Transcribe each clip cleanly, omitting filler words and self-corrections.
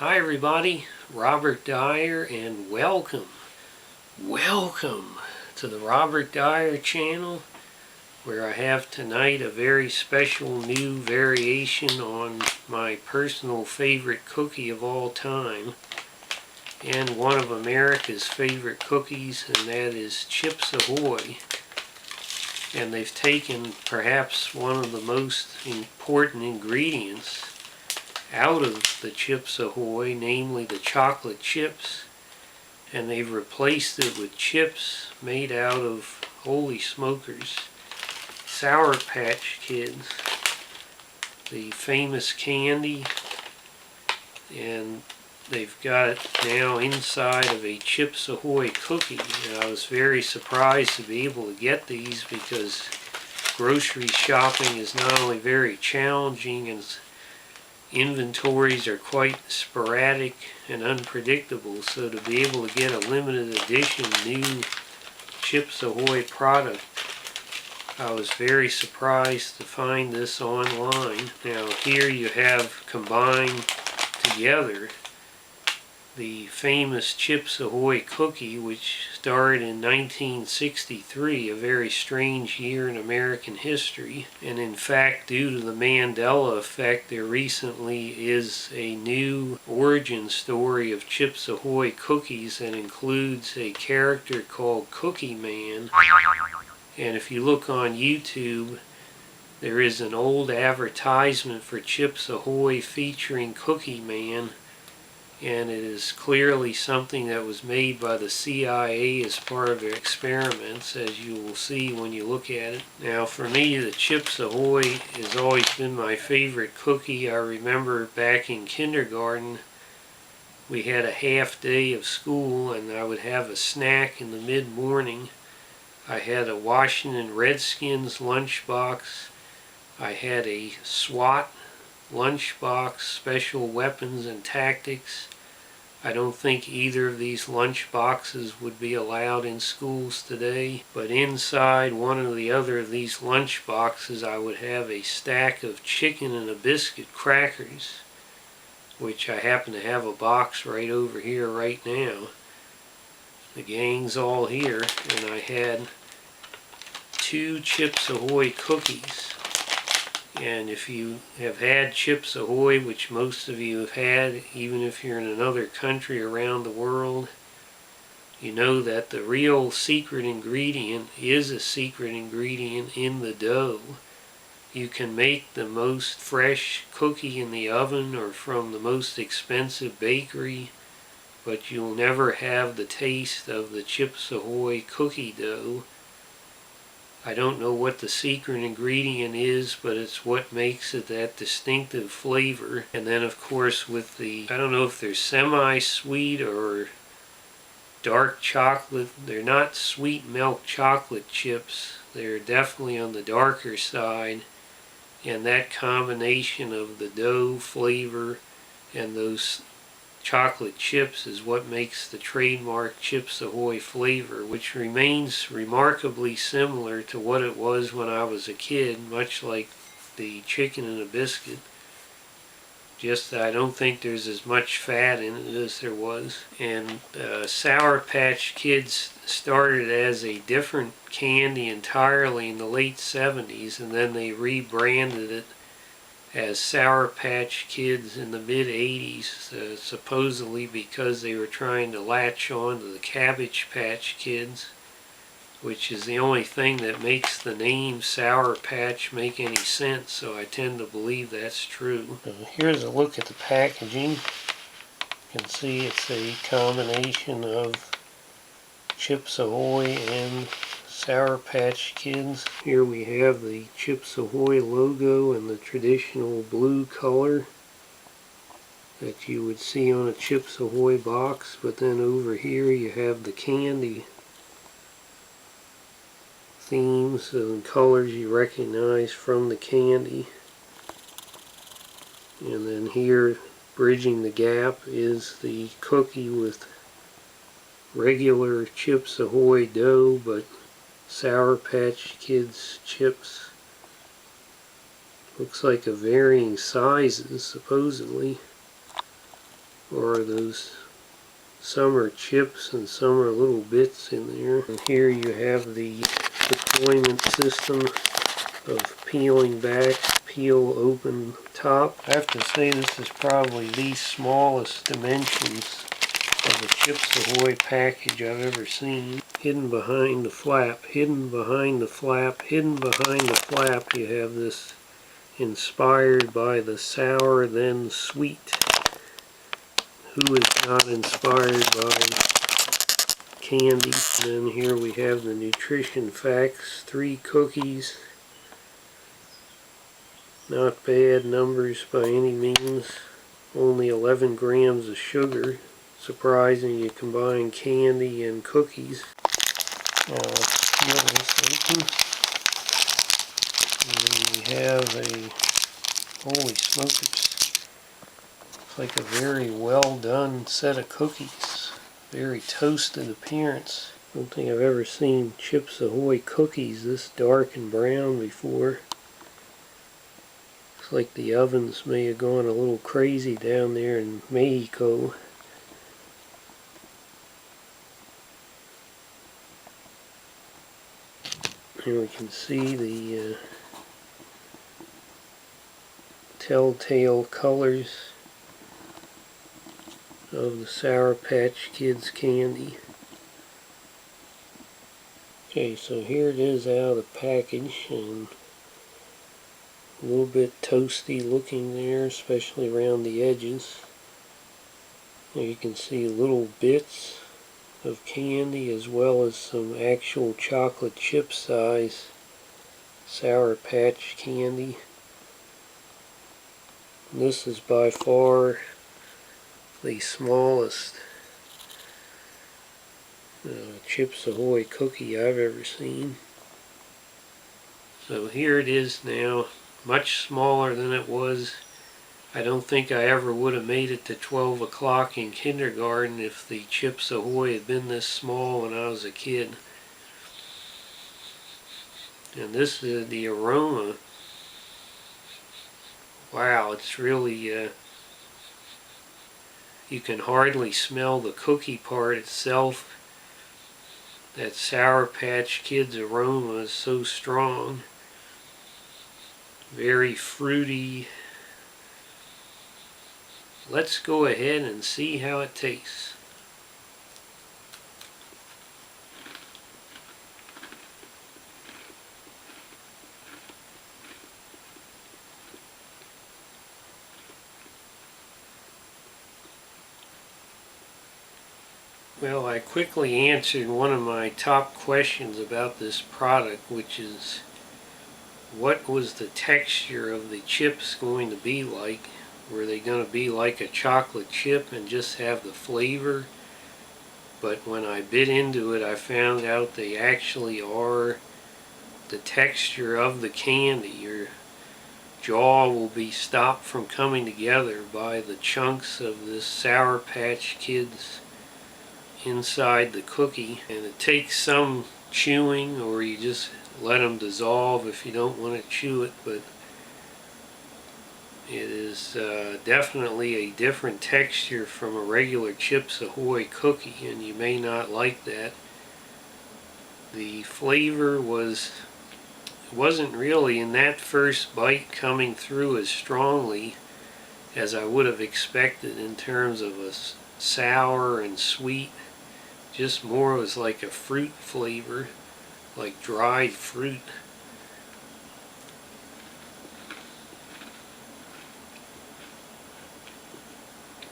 Hi everybody, Robert Dyer, and welcome to the Robert Dyer channel, where I have tonight a very special new variation on my personal favorite cookie of all time, and one of America's favorite cookies, and that is Chips Ahoy. And they've taken perhaps one of the most important ingredients out of the Chips Ahoy, namely the chocolate chips, and they've replaced it with chips made out of, holy smokers, Sour Patch Kids, the famous candy, and they've got it now inside of a Chips Ahoy cookie. And I was very surprised to be able to get these, because grocery shopping is not only very challenging, and inventories are quite sporadic and unpredictable, so to be able to get a limited edition new Chips Ahoy product, I was very surprised to find this online. Now here you have combined together the famous Chips Ahoy cookie, which started in 1963, a very strange year in American history. And in fact, due to the Mandela effect, there recently is a new origin story of Chips Ahoy cookies that includes a character called Cookie Man. And if you look on YouTube, there is an old advertisement for Chips Ahoy featuring Cookie Man, and it is clearly something that was made by the CIA as part of their experiments, as you will see when you look at it. Now for me, the Chips Ahoy has always been my favorite cookie. I remember back in kindergarten, we had a half day of school, and I would have a snack in the mid-morning. I had a Washington Redskins lunchbox. I had a SWAT lunchbox, Special Weapons and Tactics. I don't think either of these lunch boxes would be allowed in schools today, but inside one or the other of these lunch boxes I would have a stack of chicken and a biscuit crackers, which I happen to have a box right over here right now. The gang's all here, and I had 2 Chips Ahoy cookies. And if you have had Chips Ahoy, which most of you have had, even if you're in another country around the world, you know that the real secret ingredient is a secret ingredient in the dough. You can make the most fresh cookie in the oven or from the most expensive bakery, but you'll never have the taste of the Chips Ahoy cookie dough. I don't know what the secret ingredient is, but it's what makes it that distinctive flavor. And then of course with the, I don't know if they're semi-sweet or dark chocolate. They're not sweet milk chocolate chips. They're definitely on the darker side. And that combination of the dough flavor and those chocolate chips is what makes the trademark Chips Ahoy flavor, which remains remarkably similar to what it was when I was a kid, much like the chicken and a biscuit. Just that I don't think there's as much fat in it as there was. And Sour Patch Kids started as a different candy entirely in the late 70s, and then they rebranded it as Sour Patch Kids in the mid-80s, supposedly because they were trying to latch on to the Cabbage Patch Kids, which is the only thing that makes the name Sour Patch make any sense, so I tend to believe that's true. Here's a look at the packaging. You can see it's a combination of Chips Ahoy and Sour Patch Kids. Here we have the Chips Ahoy logo in the traditional blue color that you would see on a Chips Ahoy box, but then over here you have the candy themes and colors you recognize from the candy. And then here, bridging the gap, is the cookie with regular Chips Ahoy dough, but Sour Patch Kids chips. Looks like of varying sizes, supposedly. or those, some are chips and some are little bits in there. And here you have the deployment system of peeling back, peel open top. I have to say this is probably the smallest dimensions of a Chips Ahoy package I've ever seen. Hidden behind the flap, hidden behind the flap, hidden behind the flap, you have this inspired by the sour then sweet. Who is not inspired by candy? And then here we have the nutrition facts, 3 cookies. Not bad numbers by any means. Only 11 grams of sugar. Surprising you combine candy and cookies. Now let's peel this open. And we have a, holy smokers, looks like a very well done set of cookies. Very toasted appearance. I don't think I've ever seen Chips Ahoy cookies this dark and brown before. Looks like the ovens may have gone a little crazy down there in Mexico. Here we can see the telltale colors of the Sour Patch Kids candy. Okay, so here it is out of the package, and a little bit toasty looking there, especially around the edges. There you can see little bits of candy as well as some actual chocolate chip size Sour Patch candy. And this is by far the smallest Chips Ahoy cookie I've ever seen. So here it is now, much smaller than it was. I don't think I ever would have made it to 12 o'clock in kindergarten if the Chips Ahoy had been this small when I was a kid. And this is the aroma. Wow, it's really, you can hardly smell the cookie part itself. That Sour Patch Kids aroma is so strong. Very fruity. Let's go ahead and see how it tastes. Well, I quickly answered one of my top questions about this product, which is what was the texture of the chips going to be like? Were they going to be like a chocolate chip and just have the flavor? But when I bit into it, I found out they actually are the texture of the candy. Your jaw will be stopped from coming together by the chunks of this Sour Patch Kids inside the cookie. And it takes some chewing, or you just let them dissolve if you don't want to chew it, but it is definitely a different texture from a regular Chips Ahoy cookie, and you may not like that. The flavor wasn't really in that first bite coming through as strongly as I would have expected in terms of a sour and sweet. Just more was like a fruit flavor, like dried fruit.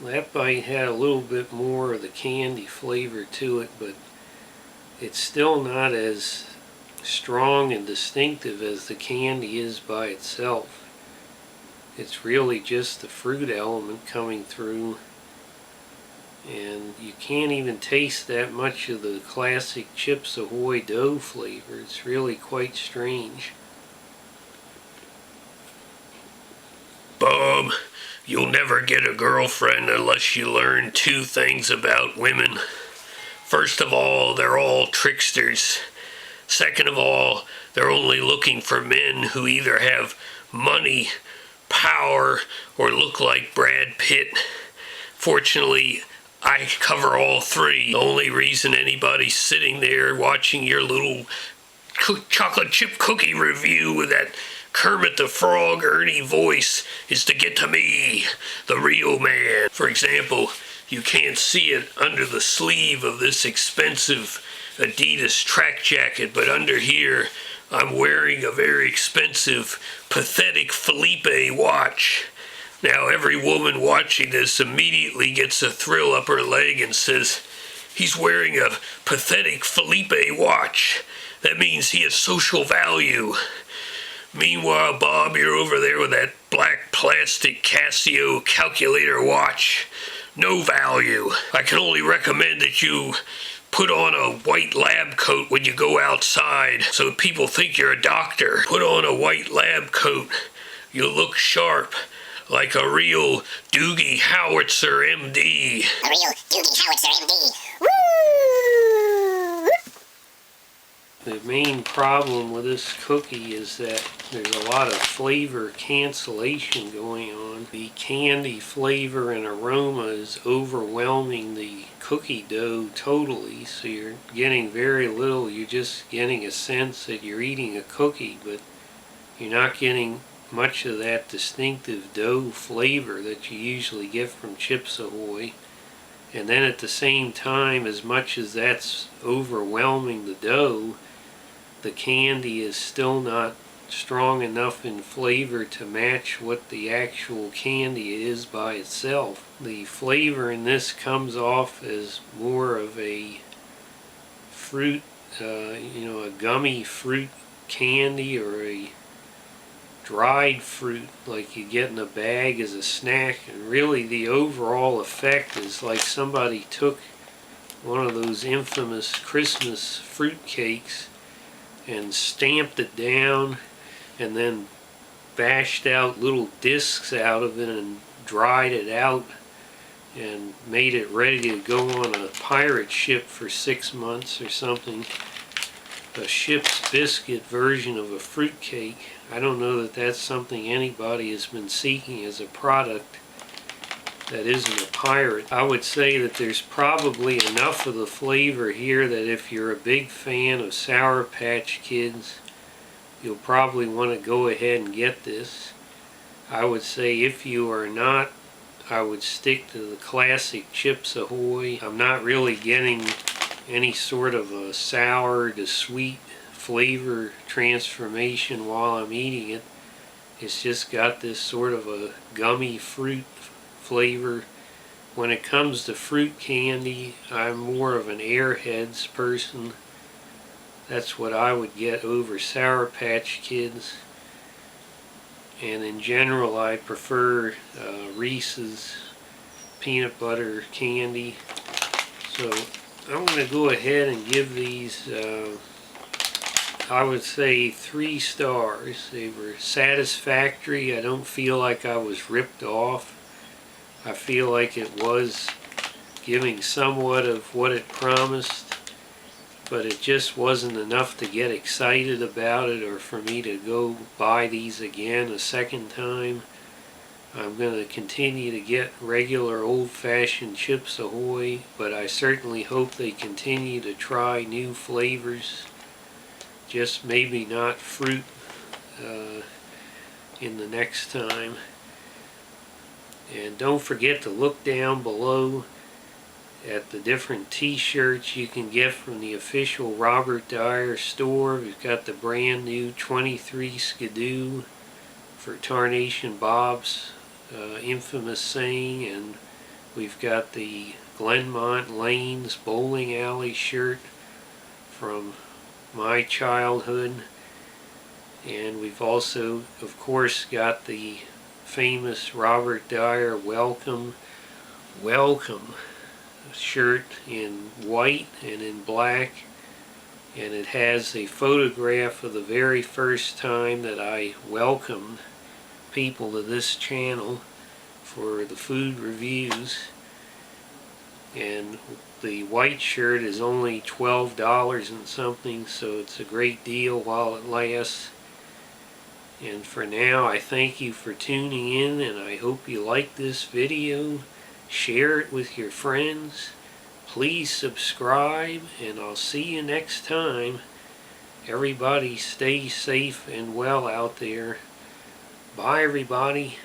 That bite had a little bit more of the candy flavor to it, but it's still not as strong and distinctive as the candy is by itself. It's really just the fruit element coming through, and you can't even taste that much of the classic Chips Ahoy dough flavor. It's really quite strange. Bob, you'll never get a girlfriend unless you learn 2 things about women. First of all, they're all tricksters. Second of all, they're only looking for men who either have money, power, or look like Brad Pitt. Unfortunately, I cover all three. The only reason anybody's sitting there watching your little chocolate chip cookie review with that Kermit the Frog Ernie voice is to get to me, the real man. For example, you can't see it under the sleeve of this expensive Adidas track jacket, but under here I'm wearing a very expensive, pathetic Felipe watch. Now every woman watching this immediately gets a thrill up her leg and says, he's wearing a pathetic Felipe watch. That means he has social value. Meanwhile, Bob, you're over there with that black plastic Casio calculator watch. No value. I can only recommend that you put on a white lab coat when you go outside so people think you're a doctor. Put on a white lab coat. You'll look sharp, like a real Doogie Howitzer MD. A real Doogie Howitzer MD. Woo! The main problem with this cookie is that there's a lot of flavor cancellation going on. The candy flavor and aroma is overwhelming the cookie dough totally, so you're getting very little. You're just getting a sense that you're eating a cookie, but you're not getting much of that distinctive dough flavor that you usually get from Chips Ahoy. And then at the same time, as much as that's overwhelming the dough, the candy is still not strong enough in flavor to match what the actual candy is by itself. The flavor in this comes off as more of a fruit, a gummy fruit candy, or a dried fruit like you get in a bag as a snack. And really the overall effect is like somebody took one of those infamous Christmas fruit cakes and stamped it down and then bashed out little discs out of it and dried it out and made it ready to go on a pirate ship for 6 months or something. A ship's biscuit version of a fruitcake. I don't know that that's something anybody has been seeking as a product that isn't a pirate. I would say that there's probably enough of the flavor here that if you're a big fan of Sour Patch Kids, you'll probably want to go ahead and get this. I would say if you are not, I would stick to the classic Chips Ahoy. I'm not really getting any sort of a sour to sweet flavor transformation while I'm eating it. It's just got this sort of a gummy fruit flavor. When it comes to fruit candy, I'm more of an Airheads person. That's what I would get over Sour Patch Kids. And in general, I prefer Reese's peanut butter candy. So I'm going to go ahead and give these, I would say 3 stars. They were satisfactory. I don't feel like I was ripped off. I feel like it was giving somewhat of what it promised, but it just wasn't enough to get excited about it or for me to go buy these again a second time. I'm going to continue to get regular old-fashioned Chips Ahoy, but I certainly hope they continue to try new flavors. Just maybe not fruit in the next time. And don't forget to look down below at the different t-shirts you can get from the official Robert Dyer store. We've got the brand new 23 Skidoo for TarnationBob's infamous saying, and we've got the Glenmont Lanes bowling alley shirt from my childhood, and we've also of course got the famous Robert Dyer welcome shirt in white and in black, and it has a photograph of the very first time that I welcomed people to this channel for the food reviews. And the white shirt is only $12 and something, so it's a great deal while it lasts. And for now, I thank you for tuning in, and I hope you like this video. Share it with your friends. Please subscribe, and I'll see you next time. Everybody stay safe and well out there. Bye, everybody.